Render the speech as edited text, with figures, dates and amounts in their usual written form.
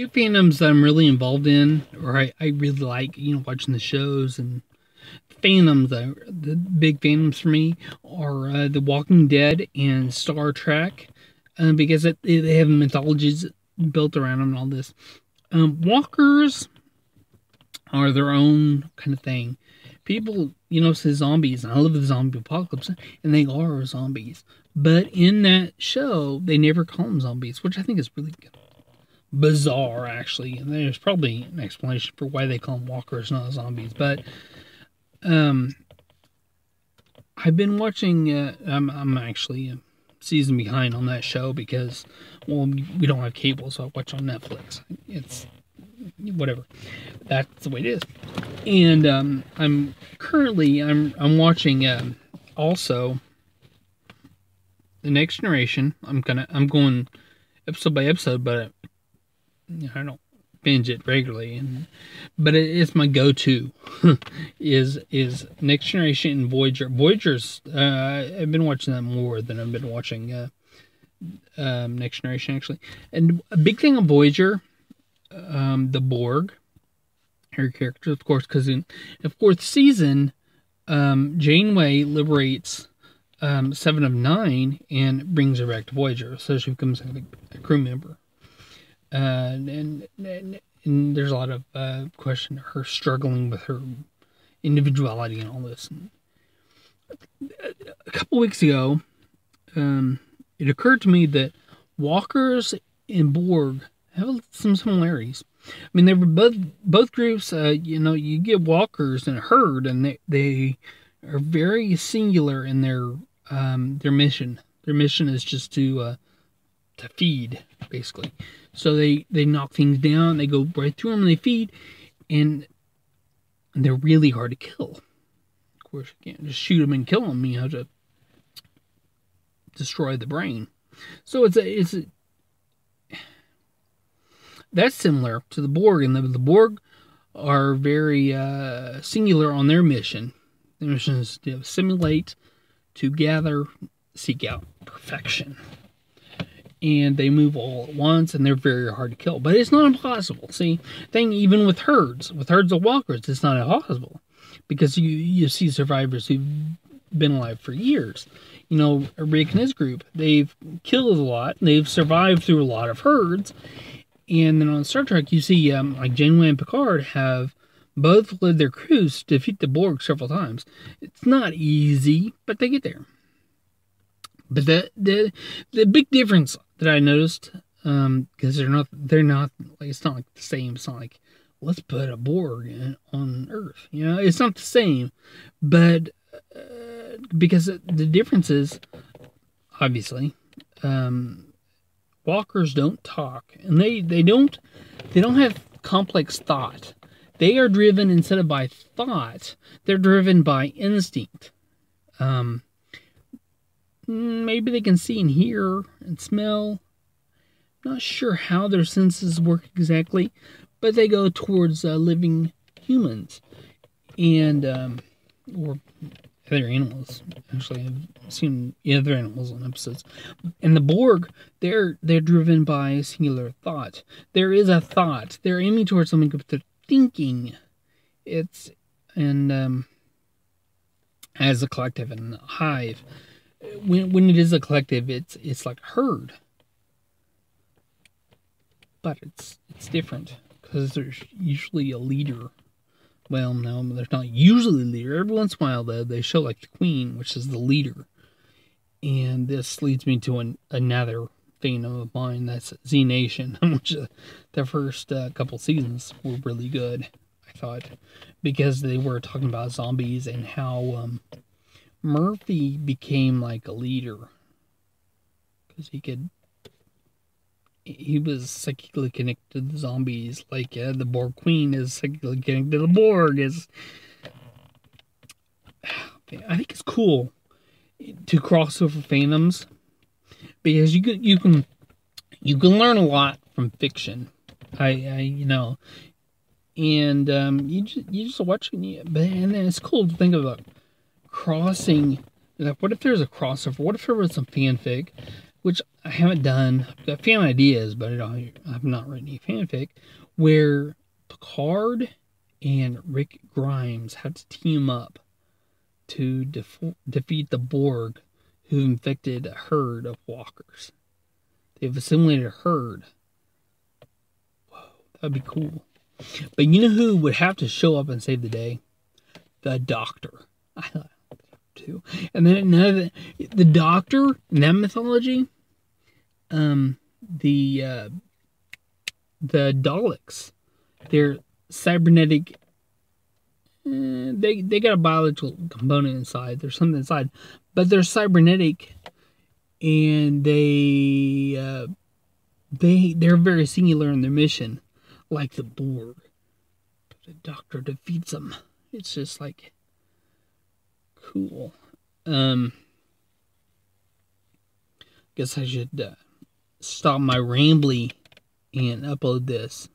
Two fandoms that I'm really involved in, or I really like, watching the shows and fandoms. The big fandoms for me are The Walking Dead and Star Trek, because they have mythologies built around them and all this. Walkers are their own kind of thing. People, say zombies, and I live with the zombie apocalypse, and they are zombies. But in that show, they never call them zombies, which I think is really bizarre, actually. And there's probably an explanation for why they call them walkers, not zombies. But I've been watching. I'm actually a season behind on that show because, well, we don't have cable, so I watch on Netflix. It's whatever. That's the way it is. And I'm watching also The Next Generation. I'm going episode by episode, but I don't binge it regularly. But it's my go-to is Next Generation and Voyager. Voyager's I've been watching that more than I've been watching Next Generation, actually. And a big thing on Voyager, the Borg, her character, of course, because in the fourth season, Janeway liberates 7 of 9 and brings her back to Voyager, so she becomes a crew member. And there's a lot of question of her struggling with her individuality and all this. And a couple weeks ago, it occurred to me that walkers and Borg have some similarities. I mean, they were both groups. You get walkers in a herd, and they are very singular in their mission. Their mission is just to feed, basically. So they knock things down, they go right through them, and they feed, and they're really hard to kill. Of course, you can't just shoot them and kill them. You have to destroy the brain. So that's similar to the Borg, and the Borg are very singular on their mission. Their mission is to assimilate, to gather, seek out perfection. And they move all at once, and they're very hard to kill. But it's not impossible. See, even with herds of walkers, it's not impossible. Because you see survivors who've been alive for years. Rick and his group, they've killed a lot, and they've survived through a lot of herds. And then on Star Trek, you see, like Janeway and Picard have both led their crews to defeat the Borg several times. It's not easy, but they get there. But the big difference that I noticed, because they're not like, it's not like the same. It's not like, let's put a Borg on Earth. It's not the same. But because the difference is, obviously, walkers don't talk, and they don't have complex thought. They are driven, instead of by thought, they're driven by instinct. Maybe they can see and hear and smell. Not sure how their senses work exactly, but they go towards living humans and or other animals. Actually, I've seen other animals on episodes. And the Borg, they're driven by a singular thought. There is a thought. They're aiming towards something, but they're thinking. It's as a collective and a hive. When it is a collective, it's like a herd, but it's different because there's usually a leader. Well, no, there's not usually a leader. Every once in a while, though, they show like the Queen, which is the leader. And this leads me to another fandom of mine. That's Z Nation, which the first couple seasons were really good, I thought, because they were talking about zombies and how Murphy became like a leader because he was psychically connected to the zombies, like the Borg Queen is psychically connected to the Borg. I think it's cool to cross over fandoms because you can learn a lot from fiction. And you just watch it, and then it's cool to think about crossing. Like, what if there's a crossover? What if there was some fanfic which I haven't done. I've got fan ideas, but I've not written any fanfic, where Picard and Rick Grimes have to team up to defeat the Borg, who infected a herd of walkers. They've assimilated a herd. Whoa, that'd be cool. But you know who would have to show up and save the day? The Doctor. I love the Doctor too. And then the Doctor in that mythology, the Daleks, they're cybernetic. They got a biological component inside. There's something inside, but they're cybernetic, and they're very singular in their mission, like the Borg. The Doctor defeats them. It's just like cool. Guess I should stop my rambly and upload this.